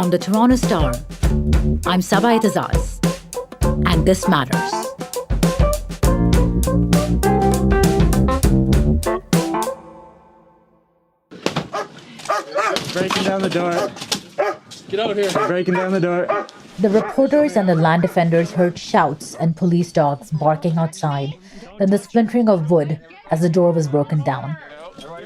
From the Toronto Star, I'm Sabah Itazaz, and this matters. Breaking down the door. Get out here. Breaking down the door. The reporters and the land defenders heard shouts and police dogs barking outside, then the splintering of wood as the door was broken down.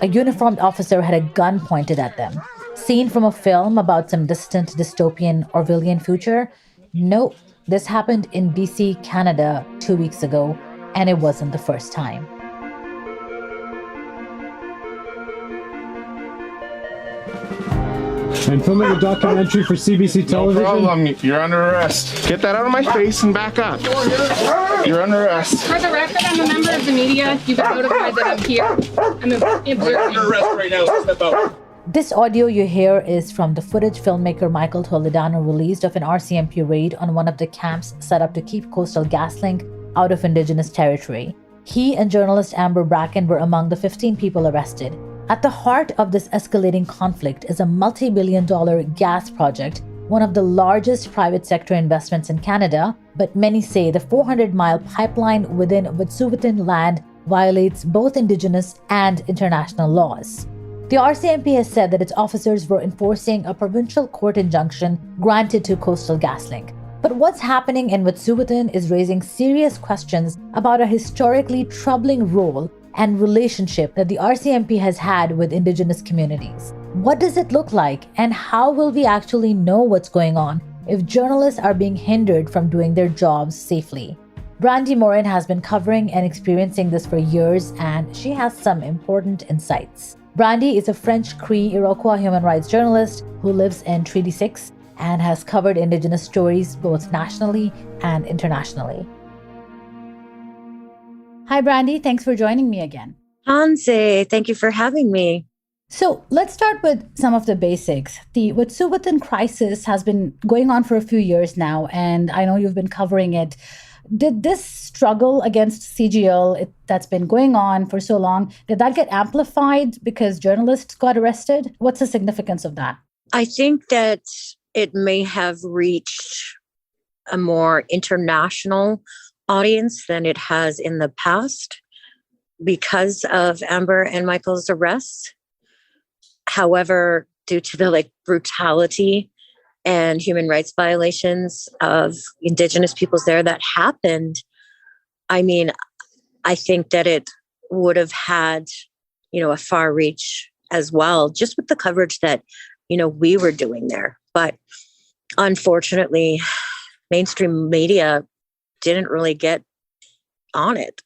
A uniformed officer had a gun pointed at them. Seen from a film about some distant dystopian Orwellian future? No, this happened in BC, Canada 2 weeks ago, and it wasn't the first time. And filming a documentary for CBC television. No problem. You're under arrest. Get that out of my face and back up. You're under arrest. For the record, I'm a member of the media. You've been notified that I'm here. I'm Under arrest right now, so step out. This audio you hear is from the footage filmmaker Michael Toledano released of an RCMP raid on one of the camps set up to keep coastal GasLink out of Indigenous territory. He and journalist Amber Bracken were among the 15 people arrested. At the heart of this escalating conflict is a multi-billion-dollar gas project, one of the largest private sector investments in Canada, but many say the 400-mile pipeline within Wetsuweten land violates both Indigenous and international laws. The RCMP has said that its officers were enforcing a provincial court injunction granted to Coastal GasLink. But what's happening in Wetsuweten is raising serious questions about a historically troubling role and relationship that the RCMP has had with Indigenous communities. What does it look like, and how will we actually know what's going on if journalists are being hindered from doing their jobs safely? Brandi Morin has been covering and experiencing this for years, and she has some important insights. Brandi is a French Cree Iroquois human rights journalist who lives in Treaty 6 and has covered Indigenous stories both nationally and internationally. Hi, Brandi. Thanks for joining me again. Hanse, thank you for having me. So let's start with some of the basics. The Wet'suwet'en crisis has been going on for a few years now, and I know you've been covering it. Did this struggle against CGL that's been going on for so long, did that get amplified because journalists got arrested? What's the significance of that? I think that it may have reached a more international audience than it has in the past because of Amber and Michael's arrests. However, due to the brutality and human rights violations of Indigenous peoples there that happened, I think that it would have had, a far reach as well, just with the coverage that, we were doing there. But unfortunately, mainstream media didn't really get on it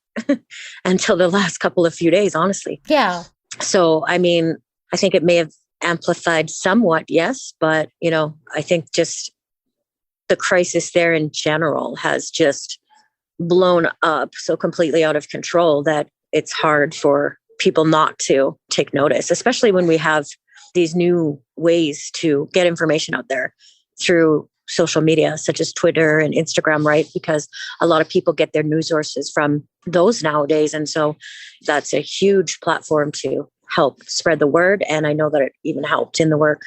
until the last few days, honestly. Yeah. So, I think it may have amplified somewhat, yes, but, I think just the crisis there in general has just blown up so completely out of control that it's hard for people not to take notice, especially when we have these new ways to get information out there through social media, such as Twitter and Instagram, right? Because a lot of people get their news sources from those nowadays. And so that's a huge platform to help spread the word. And I know that it even helped in the work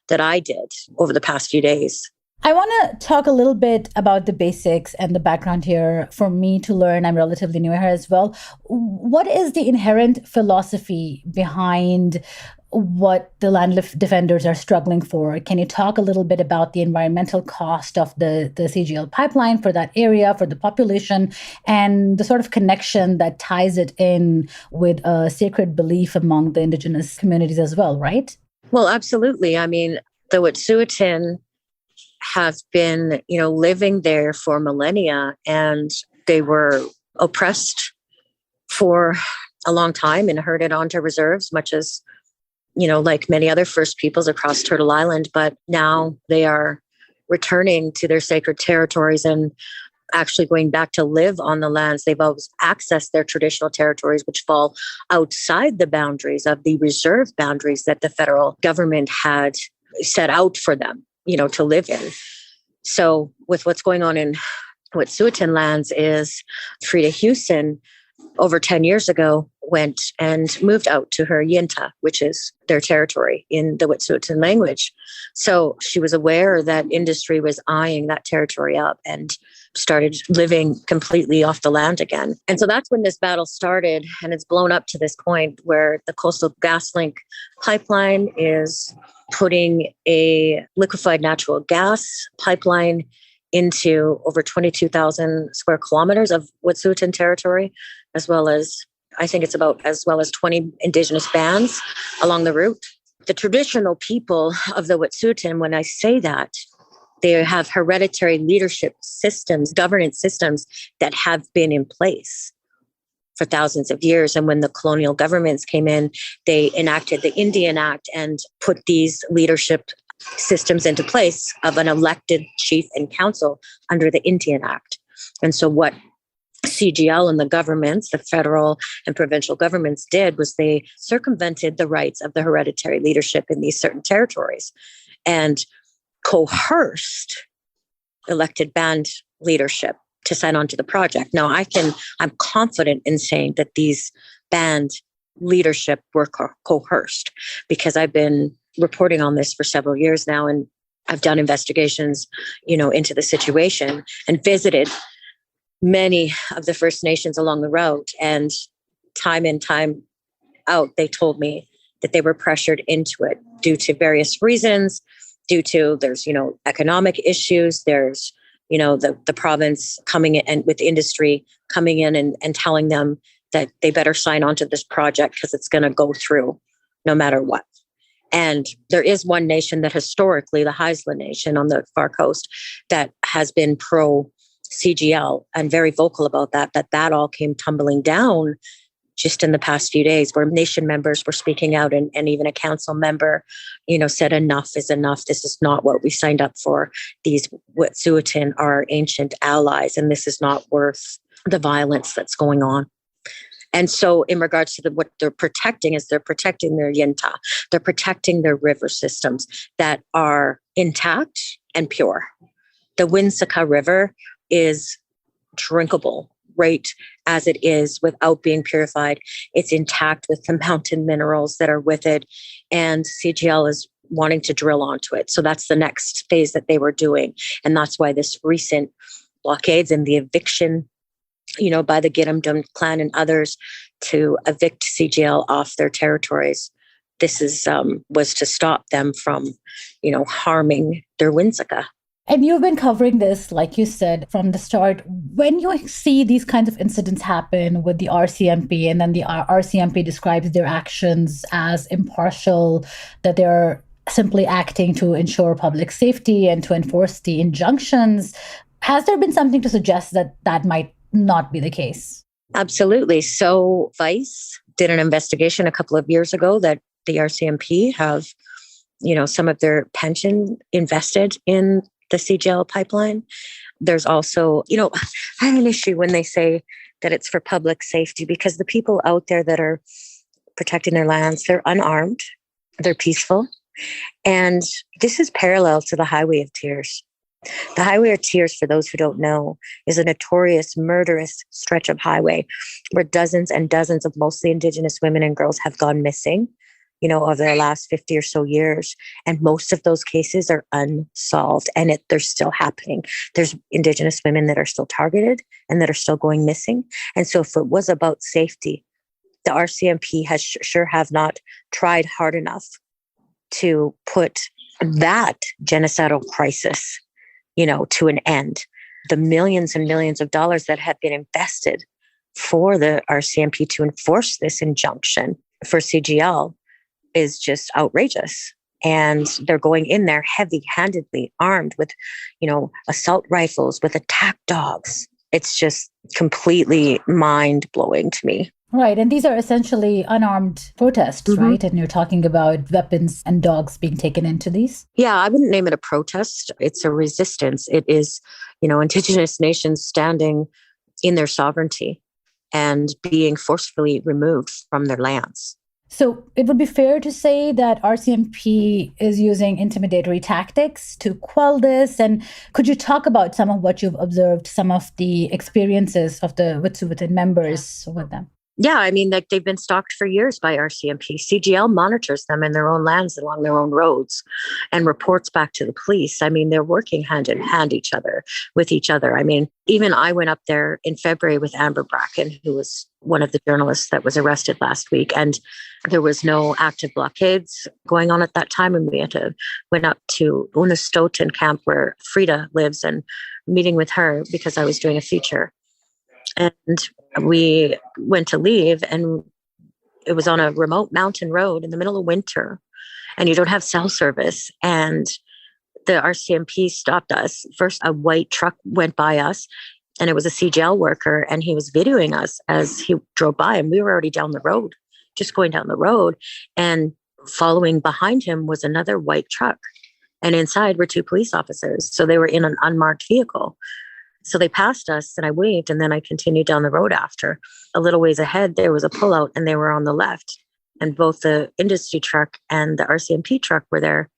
that I did over the past few days. I want to talk a little bit about the basics and the background here for me to learn. I'm relatively new here as well. What is the inherent philosophy behind what the land defenders are struggling for? Can you talk a little bit about the environmental cost of the CGL pipeline for that area, for the population, and the sort of connection that ties it in with a sacred belief among the Indigenous communities as well, right? Well, absolutely. The Wet'suwet'en have been, living there for millennia, and they were oppressed for a long time and herded onto reserves, much as, like many other First Peoples across Turtle Island. But now they are returning to their sacred territories and actually going back to live on the lands. They've always accessed their traditional territories, which fall outside the boundaries of the reserve boundaries that the federal government had set out for them, to live in. So with what's going on in Wet'suwet'en lands is Frida Houston over 10 years ago went and moved out to her Yinta, which is their territory in the Wetsuweten language. So she was aware that industry was eyeing that territory up and started living completely off the land again. And so that's when this battle started, and it's blown up to this point where the Coastal GasLink pipeline is putting a liquefied natural gas pipeline into over 22,000 square kilometers of Wet'suwet'en territory, as well as 20 Indigenous bands along the route. The traditional people of the Wet'suwet'en, when I say that, they have hereditary leadership systems, governance systems that have been in place for thousands of years. And when the colonial governments came in, they enacted the Indian Act and put these leadership systems into place of an elected chief and council under the Indian Act. And so what CGL and the governments, the federal and provincial governments did was they circumvented the rights of the hereditary leadership in these certain territories and coerced elected band leadership to sign on to the project. Now, I'm confident in saying that these band leadership were coerced because I've been reporting on this for several years now, and I've done investigations, into the situation and visited many of the First Nations along the route. And time in, time out, they told me that they were pressured into it due to various reasons, there's economic issues, there's the province coming in and with industry coming in and telling them that they better sign on to this project because it's going to go through no matter what. And there is one nation that historically, the Haisla Nation on the far coast, that has been pro CGL and very vocal about that all came tumbling down just in the past few days, where nation members were speaking out and even a council member, said enough is enough. This is not what we signed up for. These Wet'suwet'en are ancient allies, and this is not worth the violence that's going on. And so in regards to what they're protecting is they're protecting their Yinta. They're protecting their river systems that are intact and pure. The Winsaka River is drinkable right as it is without being purified. It's intact with the mountain minerals that are with it. And CGL is wanting to drill onto it. So that's the next phase that they were doing. And that's why this recent blockades and the eviction by the Gidimt'en clan and others to evict CGL off their territories. This was to stop them from, harming their Winsaka. And you've been covering this, like you said, from the start. When you see these kinds of incidents happen with the RCMP, and then the RCMP describes their actions as impartial, that they're simply acting to ensure public safety and to enforce the injunctions, has there been something to suggest that might not be the case? Absolutely. So Vice did an investigation a couple of years ago that the RCMP have, some of their pension invested in the CGL pipeline. There's also, I have an issue when they say that it's for public safety, because the people out there that are protecting their lands, they're unarmed, they're peaceful. And this is parallel to the Highway of Tears. The Highway of Tears, for those who don't know, is a notorious, murderous stretch of highway where dozens and dozens of mostly Indigenous women and girls have gone missing, over the last 50 or so years. And most of those cases are unsolved, and they're still happening. There's Indigenous women that are still targeted and that are still going missing. And so if it was about safety, the RCMP has sure have not tried hard enough to put that genocidal crisis to an end. The millions and millions of dollars that have been invested for the RCMP to enforce this injunction for CGL is just outrageous. And they're going in there heavy-handedly armed with, assault rifles, with attack dogs. It's just completely mind-blowing to me. Right. And these are essentially unarmed protests, right? And you're talking about weapons and dogs being taken into these? Yeah, I wouldn't name it a protest. It's a resistance. It is, Indigenous nations standing in their sovereignty and being forcefully removed from their lands. So it would be fair to say that RCMP is using intimidatory tactics to quell this. And could you talk about some of what you've observed, some of the experiences of the Wet'suwet'en members with them? Yeah, I mean, like they've been stalked for years by RCMP. CGL monitors them in their own lands along their own roads and reports back to the police. I mean, they're working hand in hand with each other. I mean, even I went up there in February with Amber Bracken, who was one of the journalists that was arrested last week. And there was no active blockades going on at that time. And we went up to Wetsuweten camp where Frida lives and meeting with her because I was doing a feature. And we went to leave, and it was on a remote mountain road in the middle of winter, and you don't have cell service. And the RCMP stopped us. First, a white truck went by us, and it was a CGL worker, and he was videoing us as he drove by, and we were already down the road, just going down the road. And following behind him was another white truck, and inside were two police officers. So they were in an unmarked vehicle. So they passed us, and I waved, and then I continued down the road after. A little ways ahead, there was a pullout, and they were on the left. And both the industry truck and the RCMP truck were there.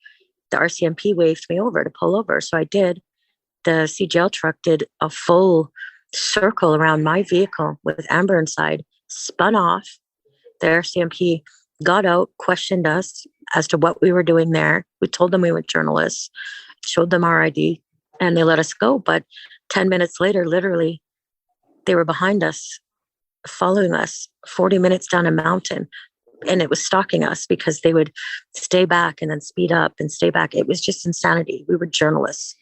The RCMP waved me over to pull over. So I did. The CGL truck did a full circle around my vehicle with Amber inside, spun off. The RCMP got out, questioned us as to what we were doing there. We told them we were journalists, showed them our ID, and they let us go. But 10 minutes later, literally, they were behind us, following us 40 minutes down a mountain. And it was stalking us because they would stay back and then speed up and stay back. It was just insanity. We were journalists.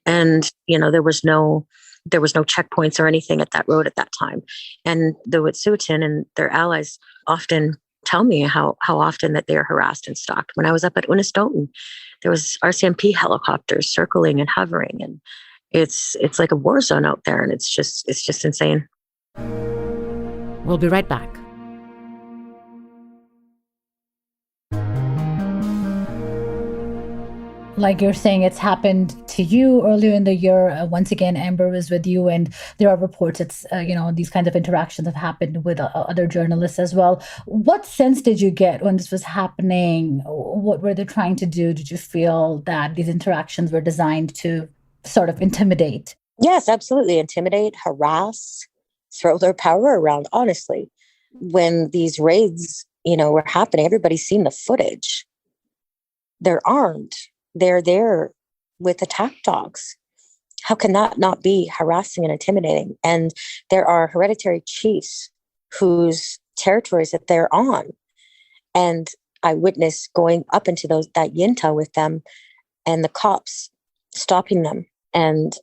And, there was no checkpoints or anything at that road at that time. And the Wetsuweten and their allies often tell me how often that they are harassed and stalked. When I was up at Wetsuweten, there was RCMP helicopters circling and hovering, and it's like a war zone out there, and it's just insane. We'll be right back. Like you're saying, it's happened to you earlier in the year. Once again, Amber was with you, and there are reports these kinds of interactions have happened with other journalists as well. What sense did you get when this was happening? What were they trying to do? Did you feel that these interactions were designed to sort of intimidate? Yes, absolutely. Intimidate, harass, throw their power around. Honestly, when these raids, were happening, everybody's seen the footage. They're armed. They're there with attack dogs. How can that not be harassing and intimidating? And there are hereditary chiefs whose territories that they're on. And I witnessed going up into that yinta with them, and the cops stopping them. And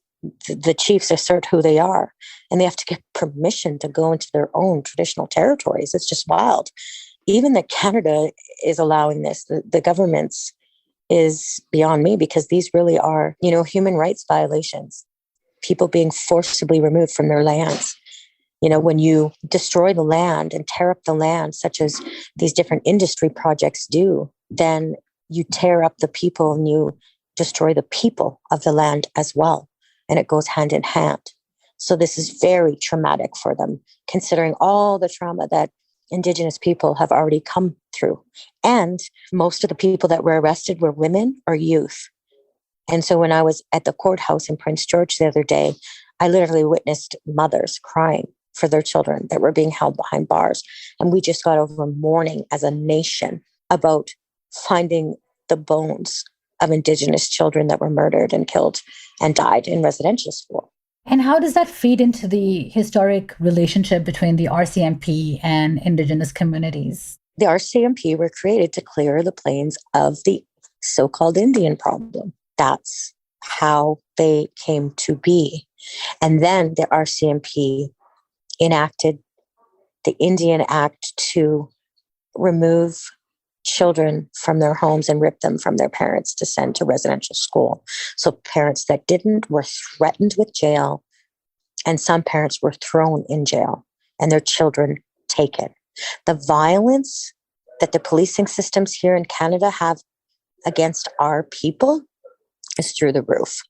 the chiefs assert who they are. And they have to get permission to go into their own traditional territories. It's just wild. Even that Canada is allowing this, the government's, is beyond me, because these really are, human rights violations. People being forcibly removed from their lands. When you destroy the land and tear up the land, such as these different industry projects do, then you tear up the people and you destroy the people of the land as well. And it goes hand in hand. So this is very traumatic for them, considering all the trauma that Indigenous people have already come through. And most of the people that were arrested were women or youth. And so when I was at the courthouse in Prince George the other day, I literally witnessed mothers crying for their children that were being held behind bars. And we just got over mourning as a nation about finding the bones of Indigenous children that were murdered and killed and died in residential school. And how does that feed into the historic relationship between the RCMP and Indigenous communities? The RCMP were created to clear the plains of the so-called Indian problem. That's how they came to be. And then the RCMP enacted the Indian Act to remove children from their homes and rip them from their parents to send to residential school. So parents that didn't were threatened with jail, and some parents were thrown in jail and their children taken. The violence that the policing systems here in Canada have against our people is through the roof.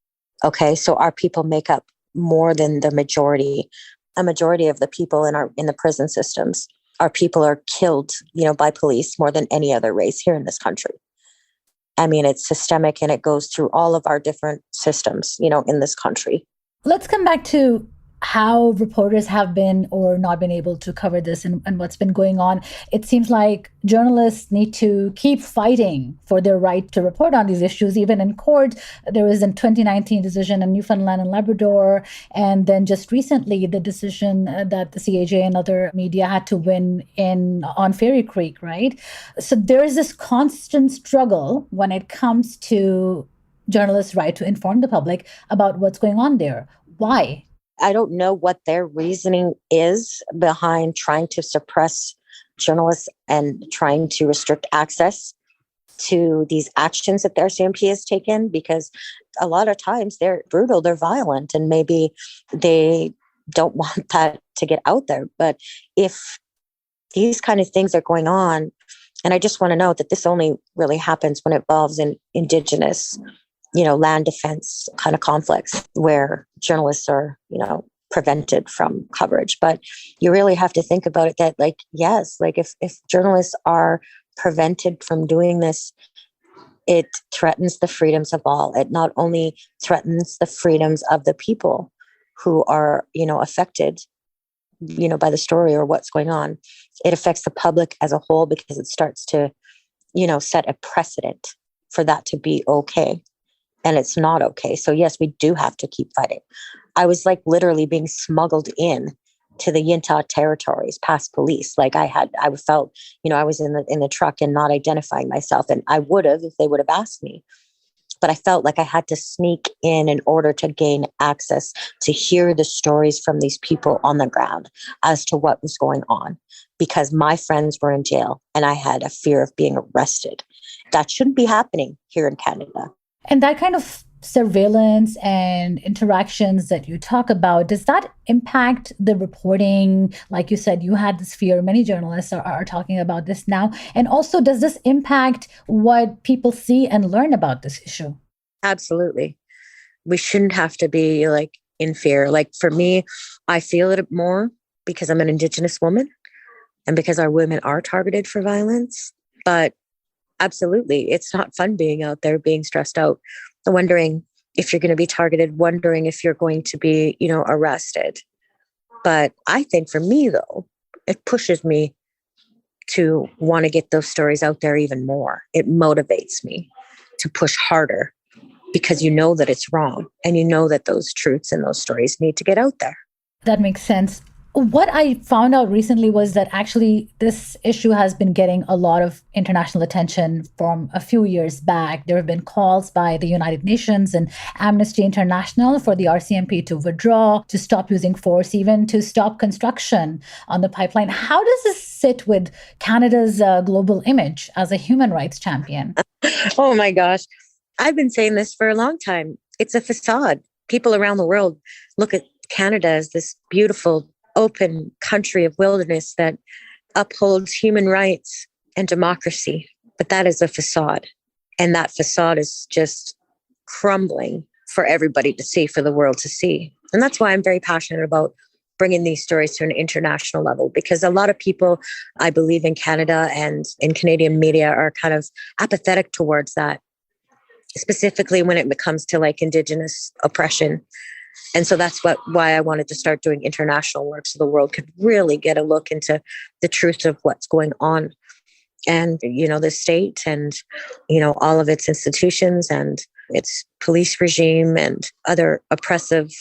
Okay, so our people make up more than a majority of the people in the prison systems. Our people are killed, by police more than any other race here in this country. I mean, it's systemic, and it goes through all of our different systems, in this country. Let's come back to how reporters have been or not been able to cover this and what's been going on, it seems like journalists need to keep fighting for their right to report on these issues, even in court. There was a 2019 decision in Newfoundland and Labrador, and then just recently the decision that the CAJ and other media had to win on Fairy Creek, right? So there is this constant struggle when it comes to journalists' right to inform the public about what's going on there. Why? I don't know what their reasoning is behind trying to suppress journalists and trying to restrict access to these actions that the RCMP has taken, because a lot of times they're brutal, they're violent, and maybe they don't want that to get out there. But if these kind of things are going on, and I just want to note that this only really happens when it involves an Indigenous land defense kind of conflicts where journalists are, prevented from coverage. But you really have to think about it that, if journalists are prevented from doing this, it threatens the freedoms of all. It not only threatens the freedoms of the people who are, affected, by the story or what's going on. It affects the public as a whole because it starts to, set a precedent for that to be okay. And it's not okay. So yes, we do have to keep fighting. I was literally being smuggled in to the Yintah territories past police. I felt, I was in the truck and not identifying myself. And I would have if they would have asked me. But I felt like I had to sneak in order to gain access to hear the stories from these people on the ground as to what was going on, because my friends were in jail and I had a fear of being arrested. That shouldn't be happening here in Canada. And that kind of surveillance and interactions that you talk about, does that impact the reporting? Like you said, you had this fear. Many journalists are talking about this now. And also, does this impact what people see and learn about this issue? Absolutely. We shouldn't have to be in fear. For me, I feel it more because I'm an Indigenous woman and because our women are targeted for violence. But absolutely, it's not fun being out there, being stressed out, wondering if you're going to be targeted, wondering if you're going to be, arrested. But I think for me, though, it pushes me to want to get those stories out there even more. It motivates me to push harder because you know that it's wrong and you know that those truths and those stories need to get out there. That makes sense. What I found out recently was that actually this issue has been getting a lot of international attention from a few years back. There have been calls by the United Nations and Amnesty International for the RCMP to withdraw, to stop using force, even to stop construction on the pipeline. How does this sit with Canada's global image as a human rights champion? Oh my gosh. I've been saying this for a long time. It's a facade. People around the world look at Canada as this beautiful, open country of wilderness that upholds human rights and democracy. But that is a facade. And that facade is just crumbling for everybody to see, for the world to see. And that's why I'm very passionate about bringing these stories to an international level, because a lot of people, I believe, in Canada and in Canadian media are kind of apathetic towards that, specifically when it comes to Indigenous oppression. And so that's why I wanted to start doing international work, so the world could really get a look into the truth of what's going on. And, the state and, all of its institutions and its police regime and other oppressive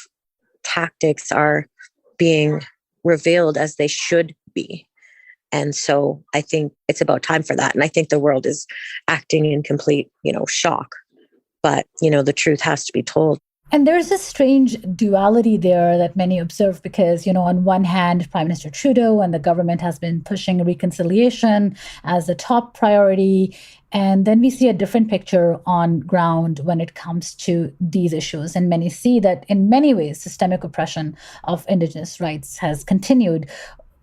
tactics are being revealed as they should be. And so I think it's about time for that. And I think the world is acting in complete, shock. But, the truth has to be told. And there's a strange duality there that many observe because, on one hand, Prime Minister Trudeau and the government has been pushing reconciliation as a top priority. And then we see a different picture on ground when it comes to these issues. And many see that in many ways, systemic oppression of Indigenous rights has continued.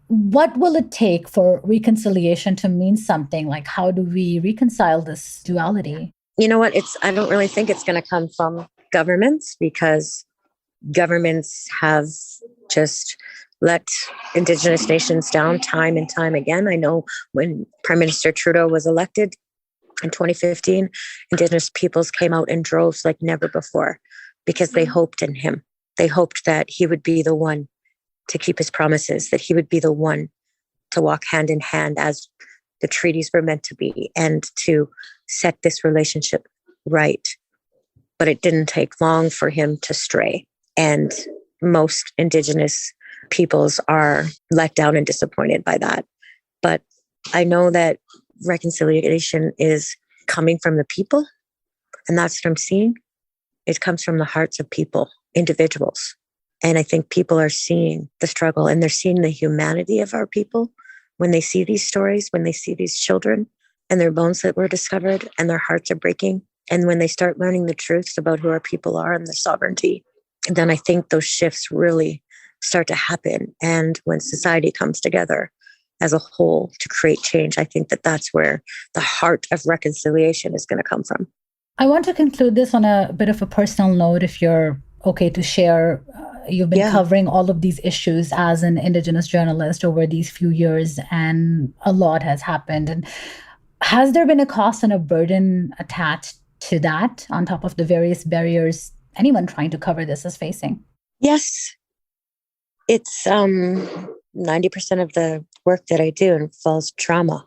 What will it take for reconciliation to mean something? How do we reconcile this duality? You know what? I don't really think it's going to come from governments, because governments have just let Indigenous nations down time and time again. I know when Prime Minister Trudeau was elected in 2015, Indigenous peoples came out in droves like never before because they hoped in him. They hoped that he would be the one to keep his promises, that he would be the one to walk hand in hand as the treaties were meant to be and to set this relationship right. But it didn't take long for him to stray. And most Indigenous peoples are let down and disappointed by that. But I know that reconciliation is coming from the people. And that's what I'm seeing. It comes from the hearts of people, individuals. And I think people are seeing the struggle and they're seeing the humanity of our people when they see these stories, when they see these children and their bones that were discovered and their hearts are breaking. And when they start learning the truths about who our people are and their sovereignty, then I think those shifts really start to happen. And when society comes together as a whole to create change, I think that that's where the heart of reconciliation is going to come from. I want to conclude this on a bit of a personal note, if you're okay to share. You've been covering all of these issues as an Indigenous journalist over these few years, and a lot has happened. And has there been a cost and a burden attached to that on top of the various barriers anyone trying to cover this is facing? Yes. It's 90% of the work that I do involves trauma.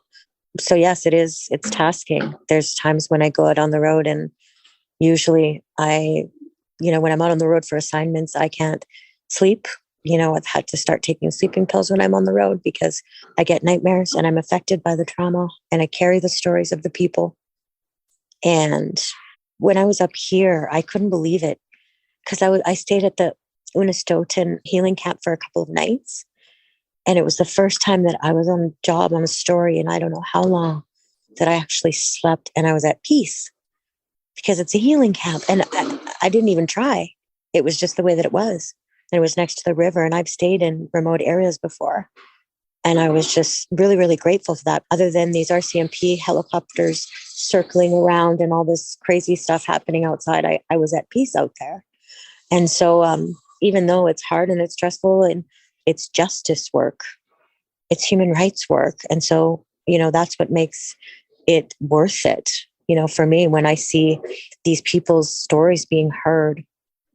So yes, it's tasking. There's times when I go out on the road and usually when I'm out on the road for assignments, I can't sleep. I've had to start taking sleeping pills when I'm on the road because I get nightmares and I'm affected by the trauma and I carry the stories of the people. And when I was up here, I couldn't believe it because I stayed at the Wetsuweten healing camp for a couple of nights. And it was the first time that I was on a job, on a story, and I don't know how long that I actually slept and I was at peace because it's a healing camp. And I didn't even try. It was just the way that it was. And it was next to the river. And I've stayed in remote areas before. And I was just really, really grateful for that. Other than these RCMP helicopters circling around and all this crazy stuff happening outside, I was at peace out there. And so even though it's hard and it's stressful and it's justice work, it's human rights work. And so, that's what makes it worth it. For me, when I see these people's stories being heard,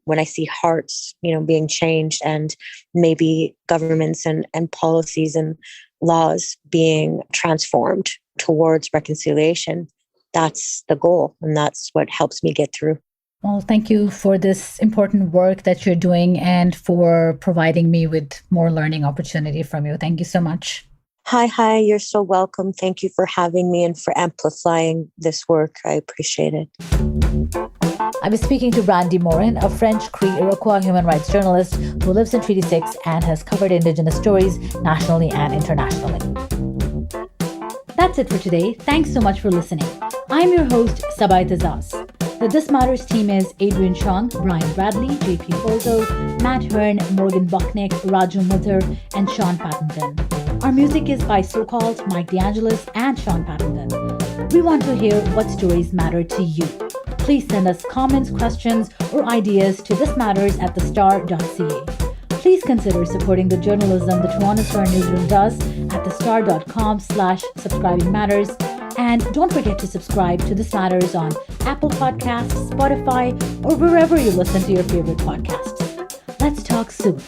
when I see hearts, being changed and maybe governments and policies and laws being transformed towards reconciliation, that's the goal. And that's what helps me get through. Well, thank you for this important work that you're doing and for providing me with more learning opportunity from you. Thank you so much. Hi, you're so welcome. Thank you for having me and for amplifying this work. I appreciate it. I was speaking to Brandi Morin, a French Cree Iroquois human rights journalist who lives in Treaty 6 and has covered Indigenous stories nationally and internationally. That's it for today. Thanks so much for listening. I'm your host, Sabay Tazaz. The This Matters team is Adrian Chong, Brian Bradley, JP Folzo, Matt Hearn, Morgan Bucknick, Raju Muther, and Sean Pattenton. Our music is by So-Called, Mike DeAngelis, and Sean Pattenton. We want to hear what stories matter to you. Please send us comments, questions, or ideas to thismatters@thestar.ca. Please consider supporting the journalism the Toronto Star Newsroom does at thestar.com/subscribingmatters. And don't forget to subscribe to This Matters on Apple Podcasts, Spotify, or wherever you listen to your favorite podcasts. Let's talk soon.